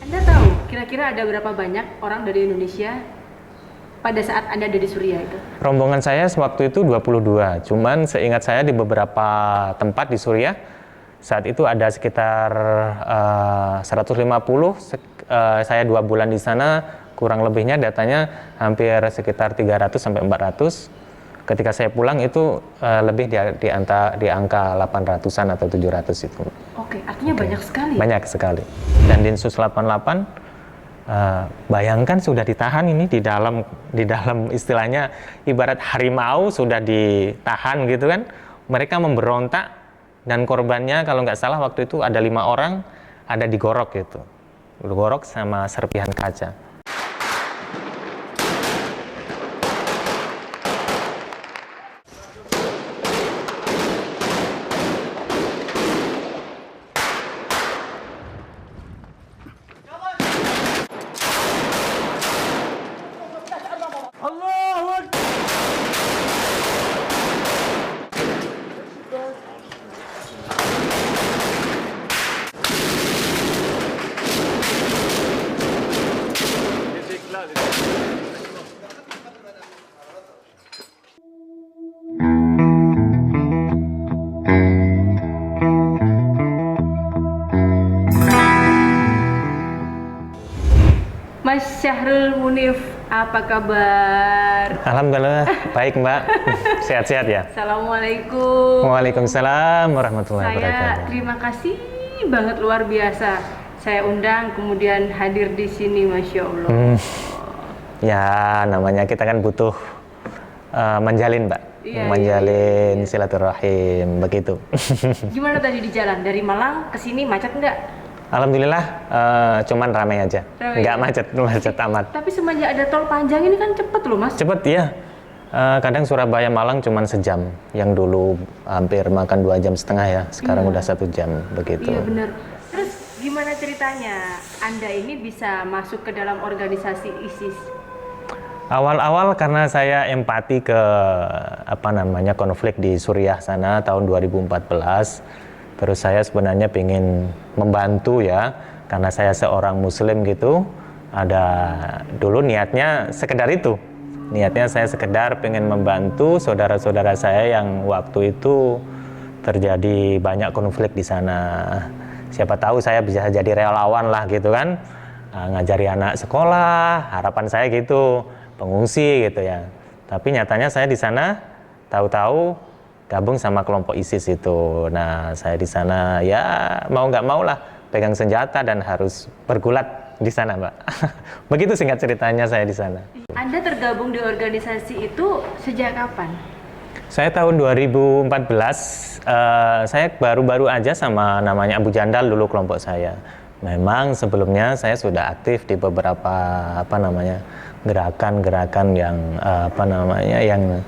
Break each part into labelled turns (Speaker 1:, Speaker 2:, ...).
Speaker 1: Anda tahu kira-kira ada berapa banyak orang dari Indonesia pada saat Anda ada di Suriah itu?
Speaker 2: Rombongan saya waktu itu 22, cuman seingat saya di beberapa tempat di Suriah saat itu ada sekitar 150. Saya 2 bulan di sana, kurang lebihnya datanya hampir sekitar 300 sampai 400. Ketika saya pulang itu lebih di angka 800-an atau 700 itu.
Speaker 1: Oke, artinya banyak sekali.
Speaker 2: Banyak sekali. Dan Densus 88 bayangkan sudah ditahan ini di dalam istilahnya ibarat harimau sudah ditahan gitu kan. Mereka memberontak dan korbannya kalau nggak salah waktu itu ada 5 orang ada digorok gitu. Digorok sama serpihan kaca.
Speaker 1: Mas Syahrul Munif, apa kabar?
Speaker 2: Alhamdulillah baik Mbak, sehat-sehat ya.
Speaker 1: Assalamualaikum.
Speaker 2: Waalaikumsalam warahmatullahi wabarakatuh.
Speaker 1: Saya terima kasih banget luar biasa. Saya undang kemudian hadir di sini, Masya Allah.
Speaker 2: Ya namanya kita kan butuh menjalin Mbak, menjalin silaturahim begitu.
Speaker 1: Gimana tadi di jalan dari Malang ke sini macet nggak?
Speaker 2: Alhamdulillah cuman ramai aja, nggak macet amat.
Speaker 1: Tapi semenjak ada tol panjang ini kan cepet loh Mas.
Speaker 2: Cepet ya. Kadang Surabaya Malang cuman sejam, yang dulu hampir makan 2,5 jam ya, sekarang udah 1 jam begitu.
Speaker 1: Iya benar. Terus gimana ceritanya Anda ini bisa masuk ke dalam organisasi ISIS?
Speaker 2: Awal-awal karena saya empati ke konflik di Suriah sana tahun 2014. Terus saya sebenarnya ingin membantu ya, karena saya seorang muslim gitu. Ada dulu niatnya sekedar itu. Niatnya saya sekedar pengen membantu saudara-saudara saya yang waktu itu terjadi banyak konflik di sana. Siapa tahu saya bisa jadi relawan lah gitu kan. Ngajari anak sekolah, harapan saya gitu, pengungsi gitu ya. Tapi nyatanya saya di sana tahu-tahu gabung sama kelompok ISIS itu. Nah, saya di sana ya mau nggak mau lah pegang senjata dan harus bergulat di sana, Mbak. Begitu singkat ceritanya saya di sana.
Speaker 1: Anda tergabung di organisasi itu sejak kapan?
Speaker 2: Saya tahun 2014, saya baru-baru aja sama namanya Abu Jandal dulu kelompok saya. Memang sebelumnya saya sudah aktif di beberapa gerakan-gerakan yang yang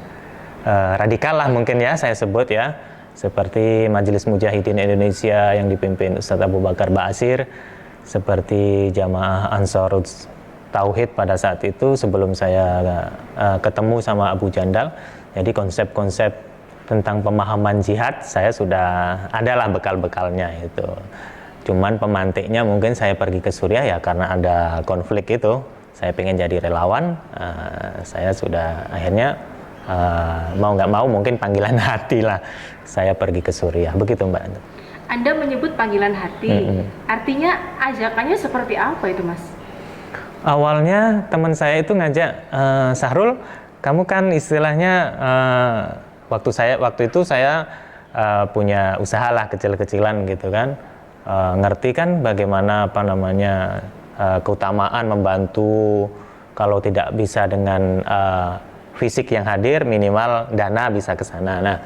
Speaker 2: radikal lah mungkin ya saya sebut ya, seperti Majelis Mujahidin Indonesia yang dipimpin Ustadz Abu Bakar Ba'asyir, seperti Jamaah Ansarut Tauhid pada saat itu sebelum saya ketemu sama Abu Jandal. Jadi konsep-konsep tentang pemahaman jihad saya sudah adalah bekal-bekalnya itu. Cuman pemantiknya mungkin saya pergi ke Suriah ya karena ada konflik itu. Saya pengen jadi relawan, saya sudah akhirnya mau nggak mau mungkin panggilan hati lah saya pergi ke Suriah, begitu Mbak.
Speaker 1: Anda menyebut panggilan hati, artinya ajakannya seperti apa itu Mas?
Speaker 2: Awalnya teman saya itu ngajak, Syahrul, kamu kan istilahnya waktu itu saya punya usaha lah kecil-kecilan gitu kan, ngerti kan bagaimana keutamaan membantu, kalau tidak bisa dengan fisik yang hadir, minimal dana bisa ke sana. Nah,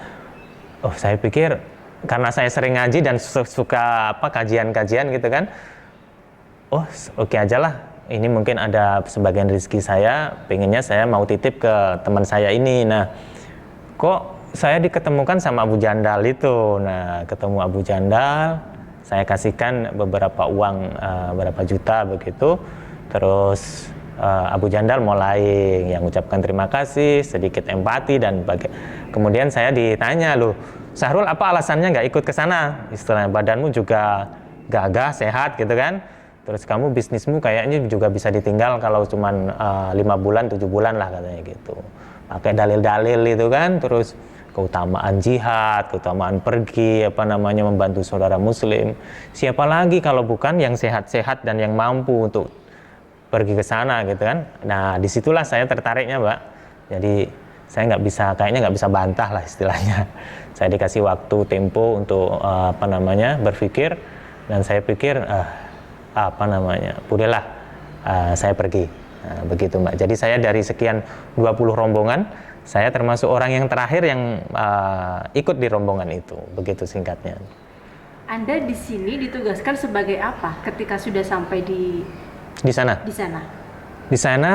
Speaker 2: saya pikir karena saya sering ngaji dan suka kajian-kajian gitu kan, oke aja lah. Ini mungkin ada sebagian rezeki saya, pengennya saya mau titip ke teman saya ini. Nah, kok saya diketemukan sama Abu Jandal itu. Nah, ketemu Abu Jandal, saya kasihkan beberapa uang, berapa juta begitu. Terus Abu Jandal mulai yang ucapkan terima kasih, sedikit empati dan kemudian saya ditanya, loh Syahrul apa alasannya nggak ikut ke sana? Istilahnya badanmu juga gagah, sehat gitu kan? Terus kamu bisnismu kayaknya juga bisa ditinggal kalau cuman 5 bulan, 7 bulan lah katanya gitu. Pakai dalil-dalil itu kan, terus keutamaan jihad, keutamaan pergi, membantu saudara muslim. Siapa lagi kalau bukan yang sehat-sehat dan yang mampu untuk pergi ke sana gitu kan. Nah, disitulah saya tertariknya, Mbak. Jadi saya kayaknya nggak bisa bantah lah istilahnya. Saya dikasih waktu tempo untuk berpikir, dan saya pikir bolehlah saya pergi. Nah, begitu Mbak. Jadi saya dari sekian 20 rombongan, saya termasuk orang yang terakhir yang ikut di rombongan itu. Begitu singkatnya.
Speaker 1: Anda di sini ditugaskan sebagai apa ketika sudah sampai di
Speaker 2: sana? Di sana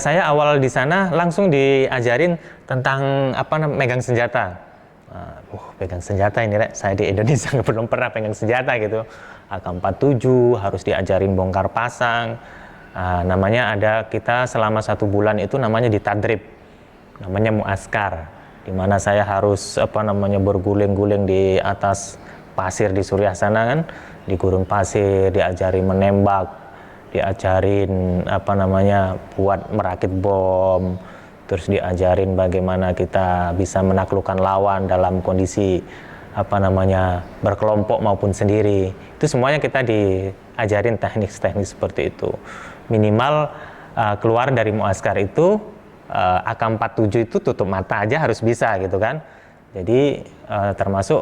Speaker 2: saya awal di sana langsung diajarin tentang megang senjata. Pegang senjata ini, saya di Indonesia belum pernah pegang senjata gitu. AK-47 harus diajarin bongkar pasang. Namanya kita selama 1 bulan itu namanya ditadrib, namanya muaskar, di mana saya harus berguling-guling di atas pasir di Suriah sana kan, di gurun pasir, diajarin menembak, diajarin buat merakit bom, terus diajarin bagaimana kita bisa menaklukkan lawan dalam kondisi berkelompok maupun sendiri. Itu semuanya kita diajarin teknik-teknik seperti itu. Minimal keluar dari muaskar itu AK-47 itu tutup mata aja harus bisa gitu kan. Jadi termasuk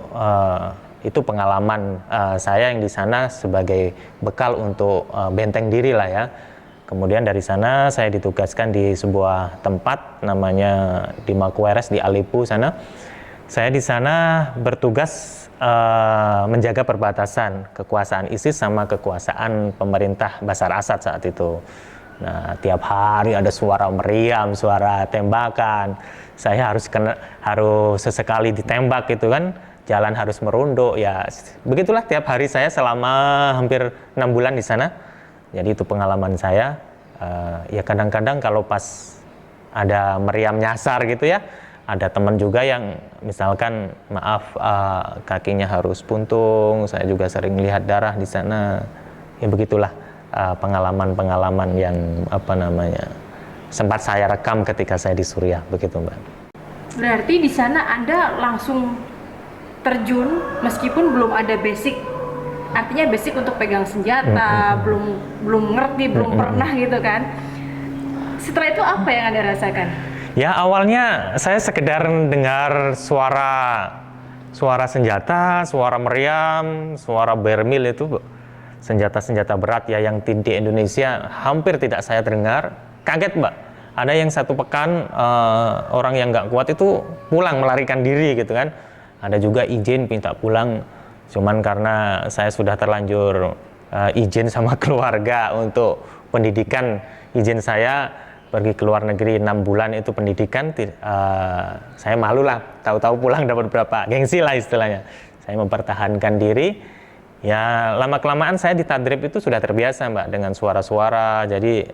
Speaker 2: itu pengalaman saya yang di sana sebagai bekal untuk benteng diri lah ya. Kemudian dari sana saya ditugaskan di sebuah tempat namanya di Makweres di Aleppo sana. Saya di sana bertugas menjaga perbatasan kekuasaan ISIS sama kekuasaan pemerintah Bashar Assad saat itu. Nah, tiap hari ada suara meriam, suara tembakan. Saya harus sesekali ditembak gitu kan. Jalan harus merunduk ya. Begitulah tiap hari saya selama hampir 6 bulan di sana. Jadi itu pengalaman saya. Ya kadang-kadang kalau pas ada meriam nyasar gitu ya, ada teman juga yang misalkan kakinya harus puntung, saya juga sering lihat darah di sana. Ya begitulah pengalaman-pengalaman yang sempat saya rekam ketika saya di Suriah, begitu Mbak.
Speaker 1: Berarti di sana Anda langsung terjun meskipun belum ada basic. Artinya basic untuk pegang senjata, belum ngerti, belum pernah gitu kan. Setelah itu apa yang Anda rasakan?
Speaker 2: Ya awalnya saya sekedar dengar suara senjata, suara meriam, suara bermil itu senjata-senjata berat ya yang di Indonesia hampir tidak saya dengar. Kaget Mbak, ada yang 1 pekan orang yang nggak kuat itu pulang melarikan diri gitu kan. Ada juga izin minta pulang, cuman karena saya sudah terlanjur izin sama keluarga untuk pendidikan, izin saya pergi ke luar negeri 6 bulan itu pendidikan, saya malu lah, tahu-tahu pulang dapat berapa, gengsi lah istilahnya. Saya mempertahankan diri, ya lama-kelamaan saya di tadrib itu sudah terbiasa Mbak dengan suara-suara, jadi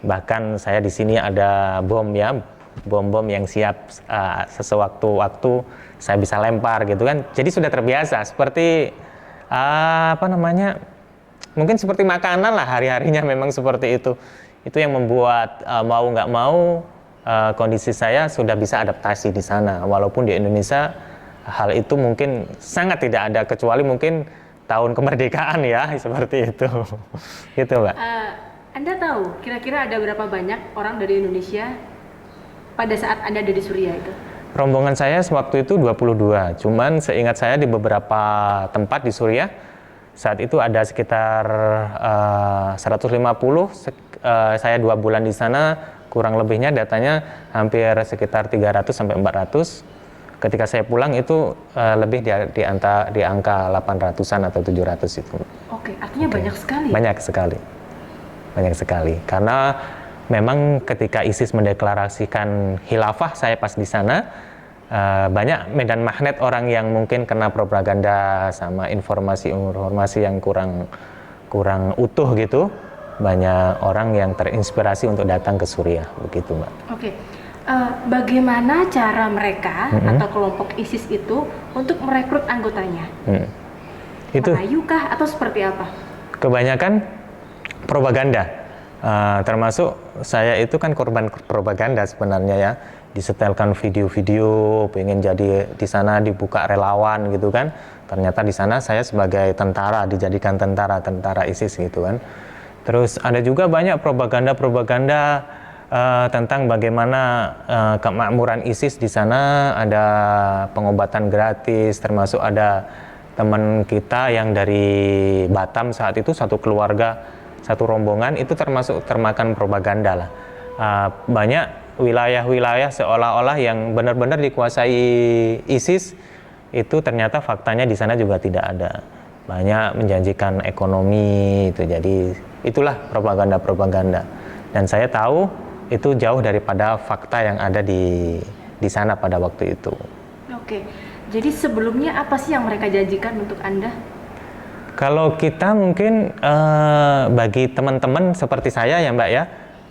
Speaker 2: bahkan saya di sini ada bom yang siap sewaktu-waktu saya bisa lempar gitu kan, jadi sudah terbiasa, seperti mungkin seperti makanan lah hari-harinya memang seperti itu. Itu yang membuat mau nggak mau kondisi saya sudah bisa adaptasi di sana. Walaupun di Indonesia hal itu mungkin sangat tidak ada, kecuali mungkin tahun kemerdekaan ya seperti itu. Gitu Mbak.
Speaker 1: Anda tahu kira-kira ada berapa banyak orang dari Indonesia pada saat Anda ada di Suriah itu?
Speaker 2: Rombongan saya waktu itu 22. Cuman seingat saya di beberapa tempat di Suriah saat itu ada sekitar 150. Saya 2 bulan di sana, kurang lebihnya datanya hampir sekitar 300 sampai 400. Ketika saya pulang itu lebih di angka 800-an atau 700 itu.
Speaker 1: Oke, artinya banyak sekali.
Speaker 2: Banyak sekali. Karena memang ketika ISIS mendeklarasikan khilafah, saya pas di sana, banyak medan magnet orang yang mungkin kena propaganda sama informasi yang kurang utuh gitu. Banyak orang yang terinspirasi untuk datang ke Suriah, begitu Mbak.
Speaker 1: Oke. Bagaimana cara mereka atau kelompok ISIS itu untuk merekrut anggotanya?
Speaker 2: Itu
Speaker 1: Melayu kah atau seperti apa?
Speaker 2: kebanyakan propaganda. Termasuk saya itu kan korban propaganda sebenarnya ya. Disetelkan video-video, pengen jadi di sana dibuka relawan gitu kan. Ternyata di sana saya sebagai tentara, dijadikan tentara ISIS gitu kan. Terus ada juga banyak propaganda-propaganda tentang bagaimana kemakmuran ISIS di sana, ada pengobatan gratis, termasuk ada teman kita yang dari Batam saat itu satu keluarga, satu rombongan itu termasuk termakan propaganda lah. Banyak wilayah-wilayah seolah-olah yang benar-benar dikuasai ISIS itu ternyata faktanya di sana juga tidak ada. Banyak menjanjikan ekonomi itu, jadi itulah propaganda-propaganda. Dan saya tahu itu jauh daripada fakta yang ada di sana pada waktu itu.
Speaker 1: Oke, jadi sebelumnya apa sih yang mereka janjikan untuk Anda?
Speaker 2: Kalau kita mungkin bagi teman-teman seperti saya ya Mbak ya,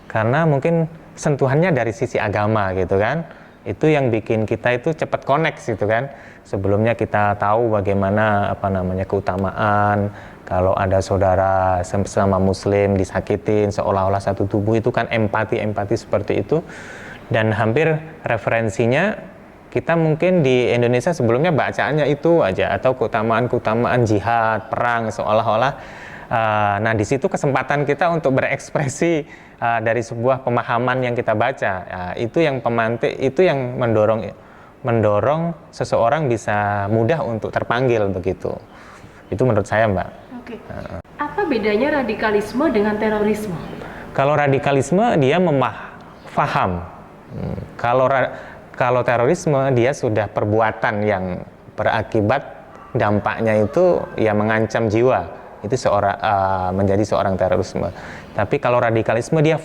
Speaker 2: karena mungkin sentuhannya dari sisi agama gitu kan, itu yang bikin kita itu cepat connect gitu kan. Sebelumnya kita tahu bagaimana keutamaan kalau ada saudara sesama muslim disakitin seolah-olah satu tubuh, itu kan empati seperti itu. Dan hampir referensinya kita mungkin di Indonesia sebelumnya bacaannya itu aja, atau keutamaan jihad, perang seolah-olah. Nah di situ kesempatan kita untuk berekspresi dari sebuah pemahaman yang kita baca. Itu yang pemantik, itu yang mendorong seseorang bisa mudah untuk terpanggil begitu. Itu menurut saya Mbak.
Speaker 1: Oke. Apa bedanya radikalisme dengan terorisme?
Speaker 2: Kalau radikalisme dia faham. Kalau terorisme dia sudah perbuatan yang berakibat dampaknya itu ya mengancam jiwa. Itu menjadi seorang terorisme. Tapi kalau radikalisme dia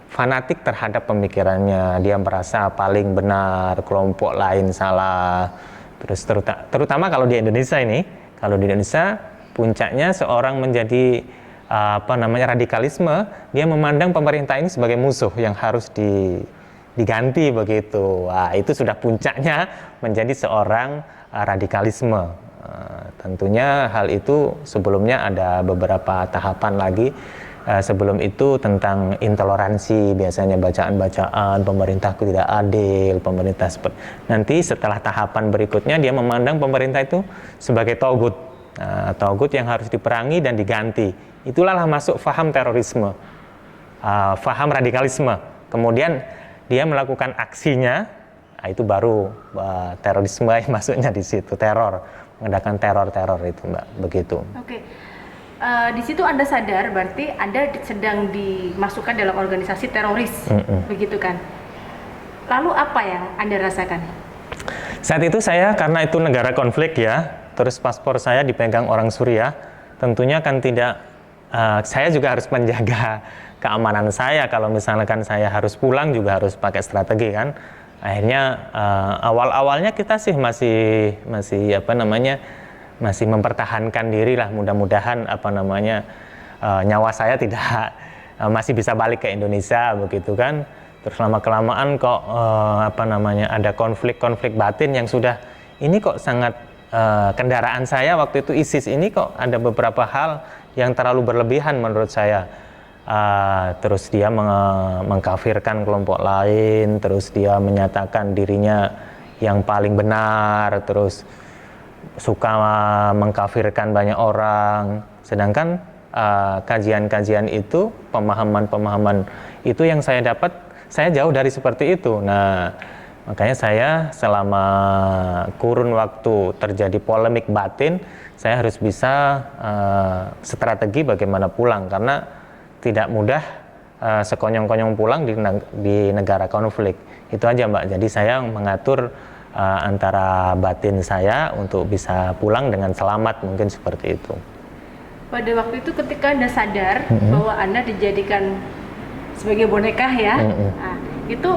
Speaker 2: fanatik terhadap pemikirannya, dia merasa paling benar, kelompok lain salah. Terus terutama kalau di Indonesia ini, kalau di Indonesia puncaknya seorang menjadi radikalisme, dia memandang pemerintah ini sebagai musuh yang harus diganti begitu. Wah, itu sudah puncaknya menjadi seorang radikalisme. Tentunya hal itu sebelumnya ada beberapa tahapan lagi. Sebelum itu tentang intoleransi, biasanya bacaan-bacaan pemerintahku tidak adil, pemerintah seperti. Nanti setelah tahapan berikutnya dia memandang pemerintah itu sebagai togut. Togut yang harus diperangi dan diganti. Itulah masuk faham terorisme, faham radikalisme. Kemudian dia melakukan aksinya, itu baru terorisme masuknya di situ, teror, mengadakan teror itu Mbak, begitu.
Speaker 1: Oke. Di situ Anda sadar berarti Anda sedang dimasukkan dalam organisasi teroris, begitu kan? Lalu apa yang Anda rasakan?
Speaker 2: Saat itu saya, karena itu negara konflik ya, terus paspor saya dipegang orang Suriah, tentunya kan tidak, saya juga harus menjaga keamanan saya. Kalau misalkan saya harus pulang juga harus pakai strategi kan. Akhirnya awal-awalnya kita sih masih masih mempertahankan diri lah, mudah-mudahan nyawa saya tidak masih bisa balik ke Indonesia begitu kan. Terus lama-kelamaan kok ada konflik-konflik batin yang sudah ini kok sangat kendaraan saya waktu itu ISIS ini kok ada beberapa hal yang terlalu berlebihan menurut saya. Terus dia mengkafirkan kelompok lain, terus dia menyatakan dirinya yang paling benar, terus suka mengkafirkan banyak orang, sedangkan kajian-kajian itu, pemahaman-pemahaman itu yang saya dapat, saya jauh dari seperti itu. Nah, makanya saya selama kurun waktu terjadi polemik batin, saya harus bisa strategi bagaimana pulang, karena tidak mudah sekonyong-konyong pulang di negara konflik. Itu aja Mbak, jadi saya mengatur antara batin saya untuk bisa pulang dengan selamat, mungkin seperti itu.
Speaker 1: Pada waktu itu ketika Anda sadar bahwa Anda dijadikan sebagai boneka ya, nah, itu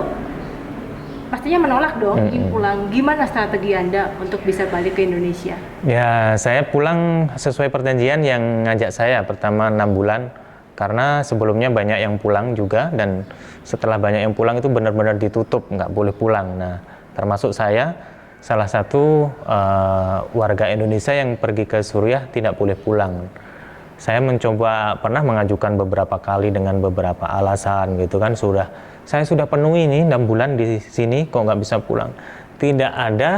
Speaker 1: pastinya menolak dong ingin pulang. Gimana strategi Anda untuk bisa balik ke Indonesia?
Speaker 2: Ya, saya pulang sesuai perjanjian yang ngajak saya pertama 6 bulan, karena sebelumnya banyak yang pulang juga, dan setelah banyak yang pulang itu benar-benar ditutup, nggak boleh pulang. Nah, termasuk saya salah satu warga Indonesia yang pergi ke Suriah tidak boleh pulang. Saya pernah mengajukan beberapa kali dengan beberapa alasan gitu kan, saya sudah penuhi ini 6 bulan di sini kok nggak bisa pulang. Tidak ada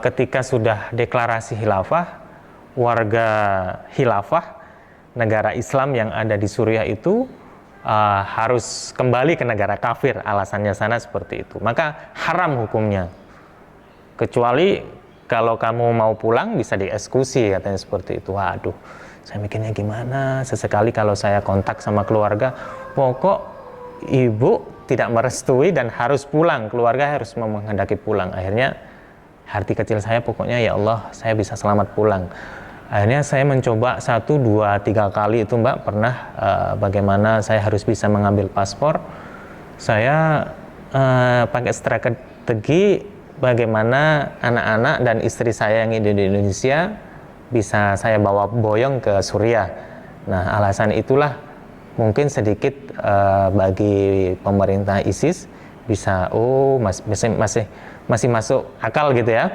Speaker 2: ketika sudah deklarasi khilafah, warga khilafah negara Islam yang ada di Suriah itu harus kembali ke negara kafir, alasannya sana seperti itu. Maka haram hukumnya. Kecuali kalau kamu mau pulang bisa dieksekusi, katanya seperti itu. Waduh, saya mikirnya gimana? Sesekali kalau saya kontak sama keluarga, pokok ibu tidak merestui dan harus pulang, keluarga harus menghendaki pulang. Akhirnya hati kecil saya pokoknya ya Allah, saya bisa selamat pulang. Akhirnya saya mencoba 1, 2, 3 kali itu Mbak, pernah bagaimana saya harus bisa mengambil paspor. Saya pakai strategi bagaimana anak-anak dan istri saya yang di Indonesia bisa saya bawa boyong ke Suriah. Nah, alasan itulah mungkin sedikit bagi pemerintah ISIS bisa masih masuk akal gitu ya.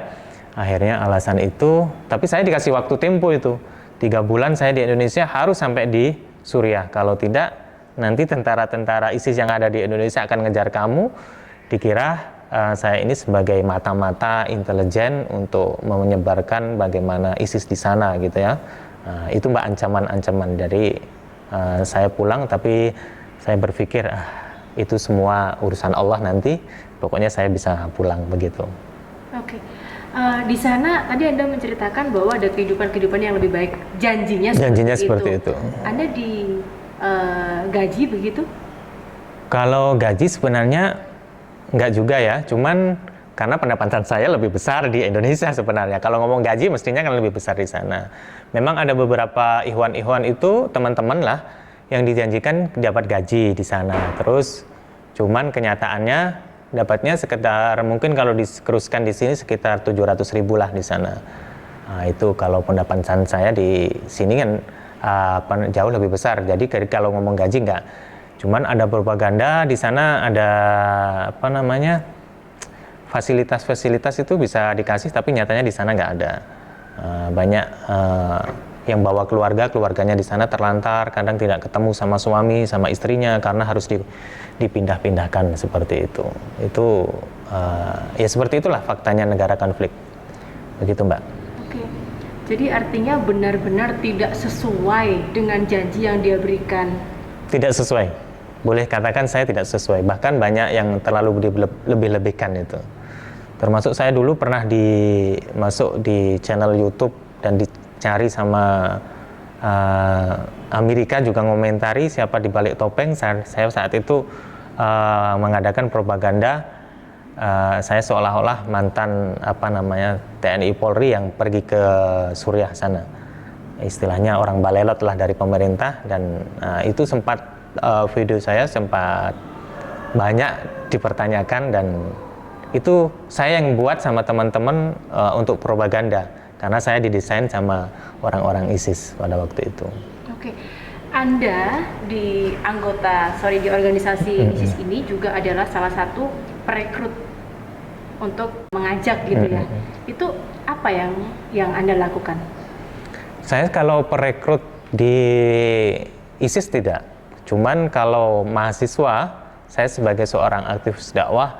Speaker 2: Akhirnya alasan itu, tapi saya dikasih waktu tempo itu 3 bulan saya di Indonesia harus sampai di Suriah. Kalau tidak, nanti tentara-tentara ISIS yang ada di Indonesia akan ngejar kamu. Dikira saya ini sebagai mata-mata intelijen untuk menyebarkan bagaimana ISIS di sana gitu ya. Itu Mbak ancaman-ancaman dari saya pulang, tapi saya berpikir itu semua urusan Allah nanti, pokoknya saya bisa pulang begitu.
Speaker 1: Oke. Di sana tadi Anda menceritakan bahwa ada kehidupan yang lebih baik, janjinya seperti itu. Anda gaji begitu?
Speaker 2: Kalau gaji sebenarnya enggak juga ya, cuman karena pendapatan saya lebih besar di Indonesia sebenarnya. Kalau ngomong gaji mestinya kan lebih besar di sana. Memang ada beberapa ikhwan-ikhwan itu teman-teman lah yang dijanjikan dapat gaji di sana. Terus cuman kenyataannya dapatnya sekitar mungkin kalau dikeruskan di sini sekitar 700.000 lah di sana. Nah, itu kalau pendapatan saya di sini kan jauh lebih besar. Jadi kalau ngomong gaji enggak. Cuman ada propaganda di sana, ada fasilitas-fasilitas itu bisa dikasih, tapi nyatanya di sana nggak ada. Banyak yang bawa keluarganya di sana terlantar, kadang tidak ketemu sama suami, sama istrinya karena harus dipindah-pindahkan seperti itu. Itu ya seperti itulah faktanya negara konflik. Begitu Mbak.
Speaker 1: Oke. Jadi artinya benar-benar tidak sesuai dengan janji yang dia berikan. Tidak sesuai.
Speaker 2: Boleh katakan saya tidak sesuai, bahkan banyak yang terlalu lebih-lebihkan itu. Termasuk saya dulu pernah masuk di channel YouTube dan dicari sama Amerika juga ngomentari siapa di balik topeng. Saya saat itu mengadakan propaganda saya seolah-olah mantan TNI Polri yang pergi ke Suriah sana. Istilahnya orang balelot lah dari pemerintah, dan itu sempat video saya sempat banyak dipertanyakan, dan itu saya yang buat sama teman-teman untuk propaganda karena saya didesain sama orang-orang ISIS pada waktu itu.
Speaker 1: Oke. Anda di organisasi ISIS ini juga adalah salah satu perekrut untuk mengajak gitu ya. Itu apa yang Anda lakukan?
Speaker 2: Saya kalau perekrut di ISIS tidak. Cuman kalau mahasiswa, saya sebagai seorang aktivis dakwah,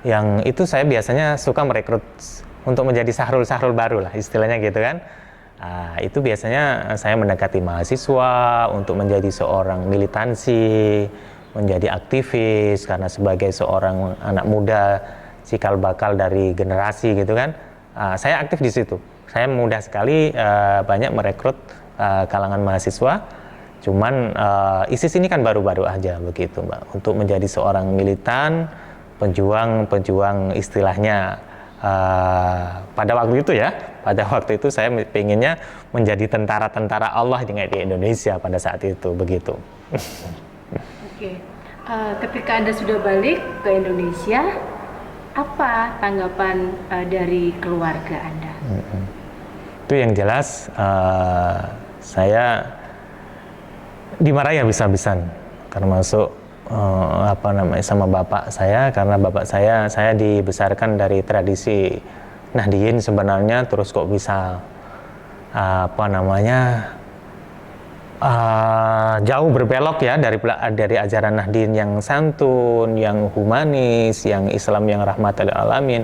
Speaker 2: yang itu saya biasanya suka merekrut untuk menjadi sahrul-sahrul baru lah istilahnya gitu kan. Itu biasanya saya mendekati mahasiswa untuk menjadi seorang militansi, menjadi aktivis, karena sebagai seorang anak muda, cikal bakal dari generasi gitu kan. Saya aktif di situ. Saya mudah sekali banyak merekrut kalangan mahasiswa. Cuman ISIS ini kan baru-baru aja begitu Mbak, untuk menjadi seorang militan, pejuang istilahnya pada waktu itu saya pengennya menjadi tentara-tentara Allah di Indonesia pada saat itu begitu.
Speaker 1: Oke. Ketika Anda sudah balik ke Indonesia, apa tanggapan dari keluarga Anda?
Speaker 2: Itu yang jelas saya dimarahi habis-habisan, termasuk sama bapak saya, karena bapak saya dibesarkan dari tradisi Nahdiyin sebenarnya, terus kok bisa jauh berbelok ya dari ajaran Nahdiyin yang santun, yang humanis, yang Islam yang rahmatan lil alamin,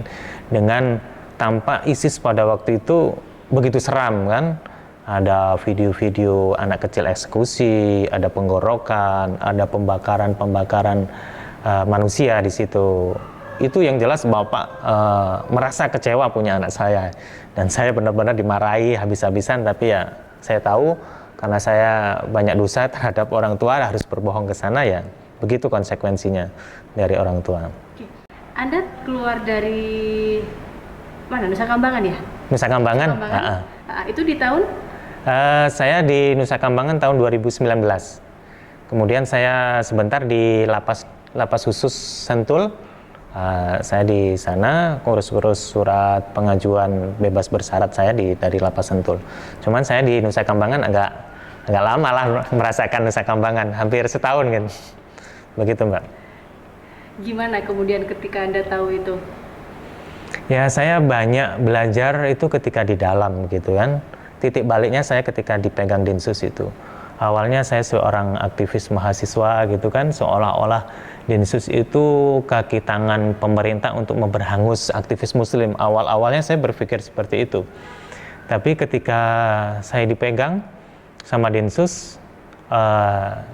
Speaker 2: dengan tampak ISIS pada waktu itu begitu seram kan. Ada video-video anak kecil eksekusi, ada penggorokan, ada pembakaran manusia di situ. Itu yang jelas bapak merasa kecewa punya anak saya, dan saya benar-benar dimarahi habis-habisan. Tapi ya saya tahu karena saya banyak dosa terhadap orang tua, harus berbohong ke sana, ya begitu konsekuensinya dari orang tua.
Speaker 1: Oke. Anda keluar dari mana, Nusa Kambangan ya?
Speaker 2: Nusa Kambangan.
Speaker 1: Itu di tahun?
Speaker 2: Saya di Nusa Kambangan tahun 2019. Kemudian saya sebentar di lapas khusus Sentul. Saya di sana ngurus-ngurus surat pengajuan bebas bersyarat saya dari lapas Sentul. Cuman saya di Nusa Kambangan agak lama lah merasakan Nusa Kambangan, hampir setahun kan. Begitu, Mbak.
Speaker 1: Gimana kemudian ketika Anda tahu itu?
Speaker 2: Ya, saya banyak belajar itu ketika di dalam gitu kan. Titik baliknya saya ketika dipegang Dinsus itu. Awalnya saya seorang aktivis mahasiswa gitu kan, seolah-olah Dinsus itu kaki tangan pemerintah untuk memberhangus aktivis muslim. Awal-awalnya saya berpikir seperti itu. Tapi ketika saya dipegang sama Dinsus,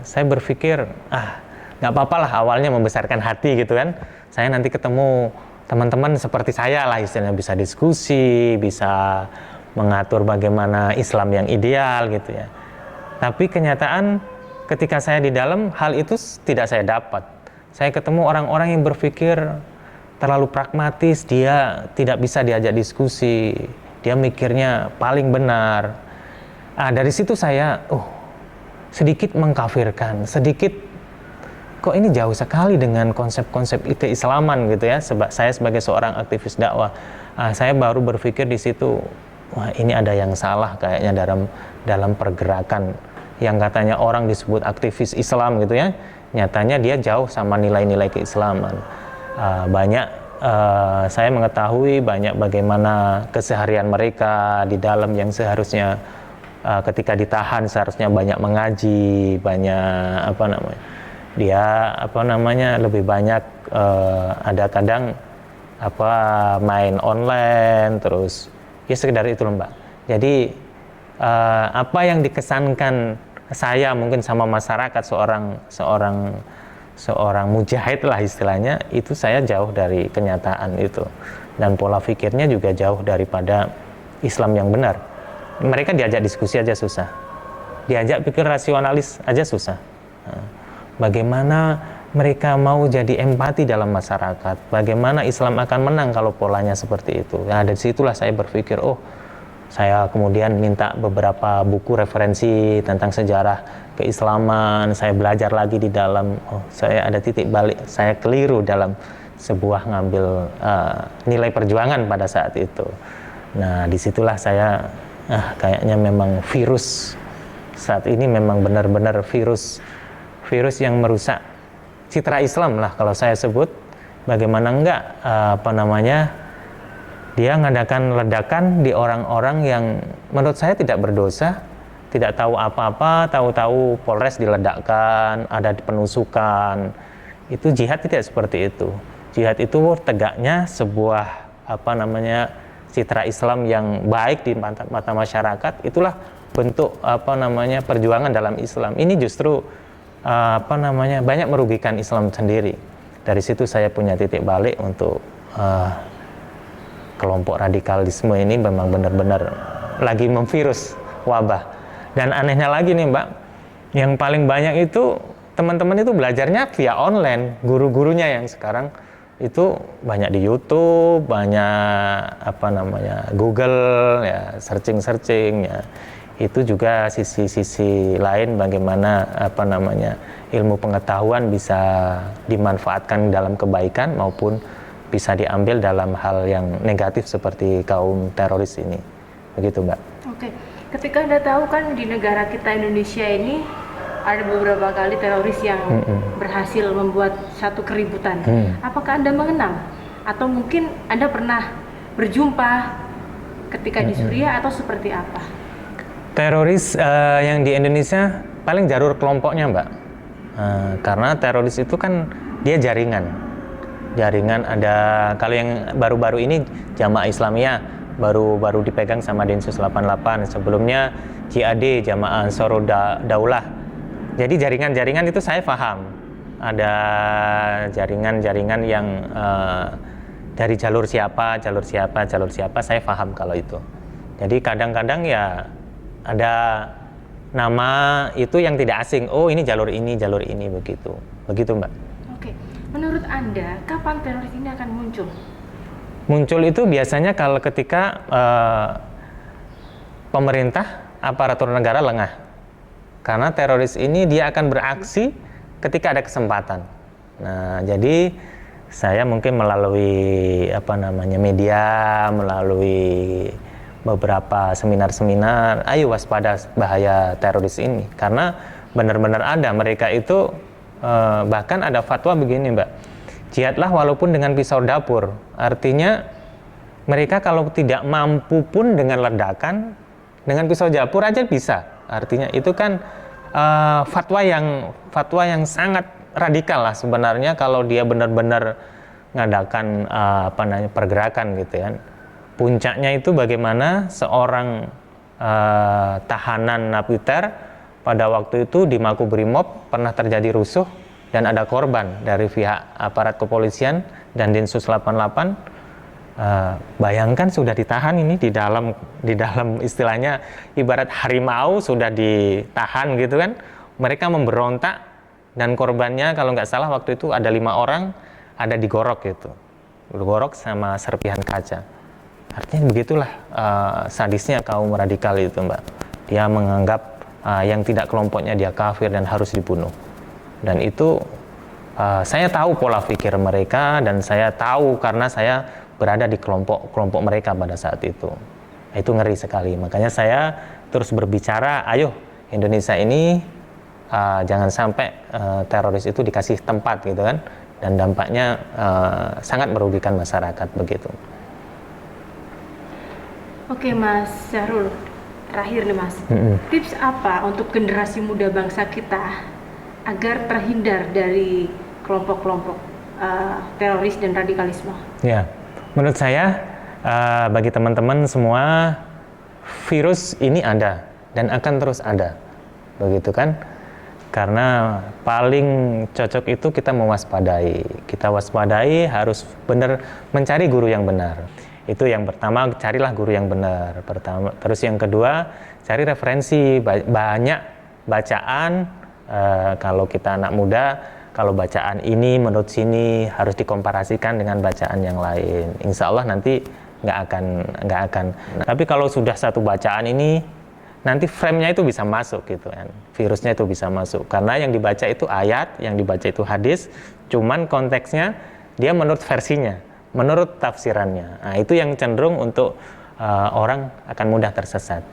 Speaker 2: saya berpikir, nggak apa-apa lah awalnya membesarkan hati gitu kan. Saya nanti ketemu teman-teman seperti saya lah, istilahnya bisa diskusi, bisa mengatur bagaimana Islam yang ideal gitu ya. Tapi kenyataan ketika saya di dalam, hal itu tidak saya dapat. Saya ketemu orang-orang yang berpikir terlalu pragmatis, dia tidak bisa diajak diskusi, dia mikirnya paling benar. Dari situ saya sedikit mengkafirkan, sedikit kok ini jauh sekali dengan konsep-konsep keislaman gitu ya. Saya sebagai seorang aktivis dakwah, saya baru berpikir di situ, wah ini ada yang salah kayaknya dalam pergerakan yang katanya orang disebut aktivis Islam gitu ya, nyatanya dia jauh sama nilai-nilai keislaman. Saya mengetahui banyak bagaimana keseharian mereka di dalam yang seharusnya ketika ditahan seharusnya banyak mengaji, banyak lebih banyak ada kadang main online, terus ya sekedar itu loh Mbak. Jadi apa yang dikesankan saya mungkin sama masyarakat, seorang mujahid lah istilahnya, itu saya jauh dari kenyataan itu, dan pola pikirnya juga jauh daripada Islam yang benar. Mereka diajak diskusi aja susah, diajak pikir rasionalis aja susah. Bagaimana mereka mau jadi empati dalam masyarakat, bagaimana Islam akan menang kalau polanya seperti itu. Nah, dari situlah saya berpikir, saya kemudian minta beberapa buku referensi tentang sejarah keislaman, saya belajar lagi di dalam, saya ada titik balik, saya keliru dalam sebuah ngambil nilai perjuangan pada saat itu. Nah, disitulah saya, kayaknya memang virus, saat ini memang benar-benar virus yang merusak citra Islam lah kalau saya sebut. Bagaimana enggak dia mengadakan ledakan di orang-orang yang menurut saya tidak berdosa, tidak tahu apa-apa, tahu-tahu Polres diledakkan, ada penusukan. Itu jihad tidak seperti itu. Jihad itu tegaknya sebuah citra Islam yang baik di mata masyarakat. Itulah bentuk perjuangan dalam Islam. Ini justru banyak merugikan Islam sendiri. Dari situ saya punya titik balik untuk kelompok radikalisme ini memang benar-benar lagi memvirus wabah. Dan anehnya lagi nih Mbak, yang paling banyak itu teman-teman itu belajarnya via online. Guru-gurunya yang sekarang itu banyak di YouTube, banyak Google ya, searching ya. Itu juga sisi-sisi lain bagaimana ilmu pengetahuan bisa dimanfaatkan dalam kebaikan maupun bisa diambil dalam hal yang negatif seperti kaum teroris ini. Begitu Mbak.
Speaker 1: Oke. Ketika Anda tahu kan di negara kita Indonesia ini ada beberapa kali teroris yang berhasil membuat satu keributan. Apakah Anda mengenal? Atau mungkin Anda pernah berjumpa ketika di Suriah atau seperti apa?
Speaker 2: Teroris yang di Indonesia paling jalur kelompoknya, Mbak. Karena teroris itu kan dia jaringan ada, kalau yang baru-baru ini Jamaah Islamiyah baru dipegang sama Densus 88, sebelumnya JAD, Jamaah Ansarud Daulah. Jadi jaringan-jaringan itu saya paham, ada jaringan-jaringan yang dari jalur siapa saya paham kalau itu. Jadi kadang-kadang ya ada nama itu yang tidak asing, oh ini jalur ini begitu Mbak.
Speaker 1: Oke, menurut Anda kapan teroris ini akan muncul?
Speaker 2: Muncul itu biasanya kalau ketika pemerintah, aparatur negara lengah. Karena teroris ini dia akan beraksi ketika ada kesempatan. Nah, jadi saya mungkin melalui media, melalui beberapa seminar-seminar, ayo waspada bahaya teroris ini. Karena benar-benar ada, mereka itu bahkan ada fatwa begini, Mbak. Jihadlah walaupun dengan pisau dapur. Artinya mereka kalau tidak mampu pun dengan ledakan, dengan pisau dapur aja bisa. Artinya itu kan fatwa yang sangat radikal lah sebenarnya kalau dia benar-benar ngadakan pergerakan gitu kan. Puncaknya itu bagaimana seorang tahanan napiter pada waktu itu di Makobrimob pernah terjadi rusuh dan ada korban dari pihak aparat kepolisian dan Densus 88. Bayangkan sudah ditahan ini di dalam istilahnya ibarat harimau sudah ditahan gitu kan. Mereka memberontak dan korbannya kalau nggak salah waktu itu ada 5 orang ada digorok gitu. Digorok sama serpihan kaca. Artinya begitulah sadisnya kaum radikal itu, Mbak. Dia menganggap yang tidak kelompoknya dia kafir dan harus dibunuh. Dan itu saya tahu pola pikir mereka dan saya tahu karena saya berada di kelompok mereka pada saat itu. Itu ngeri sekali. Makanya saya terus berbicara, ayo Indonesia ini jangan sampai teroris itu dikasih tempat gitu kan. Dan dampaknya sangat merugikan masyarakat begitu.
Speaker 1: Oke Mas Syahrul, terakhir nih Mas, tips apa untuk generasi muda bangsa kita agar terhindar dari kelompok-kelompok teroris dan radikalisme?
Speaker 2: Ya, menurut saya bagi teman-teman semua virus ini ada dan akan terus ada, begitu kan? Karena paling cocok itu kita mewaspadai. Kita waspadai harus benar mencari guru yang benar. Itu yang pertama, carilah guru yang benar. Terus yang kedua, cari referensi, banyak bacaan. Kalau kita anak muda, kalau bacaan ini menurut sini harus dikomparasikan dengan bacaan yang lain. Insya Allah nanti nggak akan. Tapi kalau sudah satu bacaan ini, nanti frame-nya itu bisa masuk gitu kan. Virusnya itu bisa masuk. Karena yang dibaca itu ayat, yang dibaca itu hadis, cuman konteksnya dia menurut versinya, menurut tafsirannya. Nah, itu yang cenderung untuk orang akan mudah tersesat.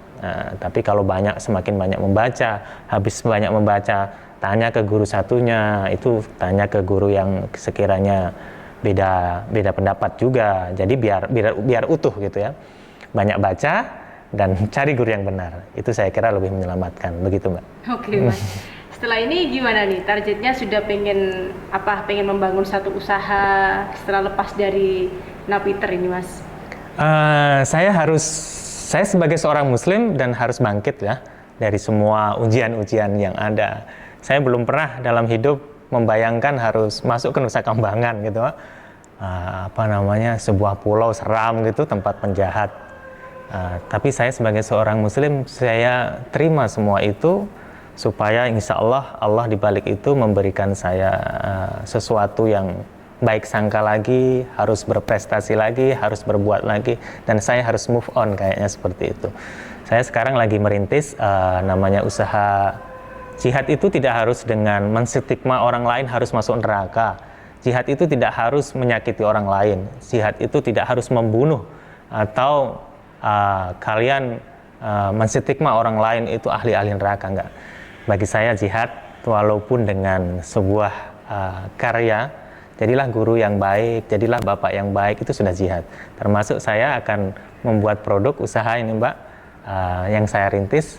Speaker 2: Tapi kalau semakin banyak membaca, habis banyak membaca, tanya ke guru satunya, itu tanya ke guru yang sekiranya beda pendapat juga. Jadi biar utuh gitu ya. Banyak baca dan cari guru yang benar. Itu saya kira lebih menyelamatkan. Begitu, Mbak.
Speaker 1: Oke, Mas. Setelah ini gimana nih? Targetnya sudah pengen membangun satu usaha setelah lepas dari Napiter ini, Mas?
Speaker 2: Saya sebagai seorang muslim dan harus bangkit ya dari semua ujian-ujian yang ada. Saya belum pernah dalam hidup membayangkan harus masuk ke Nusa Kambangan gitu. Sebuah pulau seram gitu, tempat penjahat. Tapi saya sebagai seorang muslim, saya terima semua itu supaya insya Allah di balik itu memberikan saya sesuatu yang baik sangka lagi, harus berprestasi lagi, harus berbuat lagi, dan saya harus move on kayaknya seperti itu. Saya sekarang lagi merintis namanya usaha jihad itu tidak harus dengan menstigma orang lain harus masuk neraka. Jihad itu tidak harus menyakiti orang lain. Jihad itu tidak harus membunuh atau kalian menstigma orang lain itu ahli-ahli neraka, enggak. bagi saya jihad walaupun dengan sebuah karya, jadilah guru yang baik, jadilah bapak yang baik, itu sudah jihad. Termasuk saya akan membuat produk usaha ini Mbak, yang saya rintis,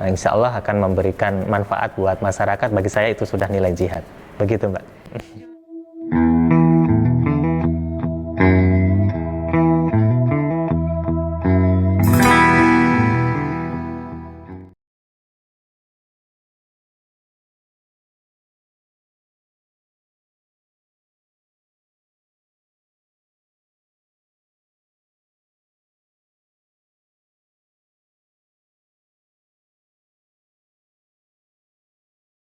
Speaker 2: insya Allah akan memberikan manfaat buat masyarakat. Bagi saya itu sudah nilai jihad. Begitu Mbak.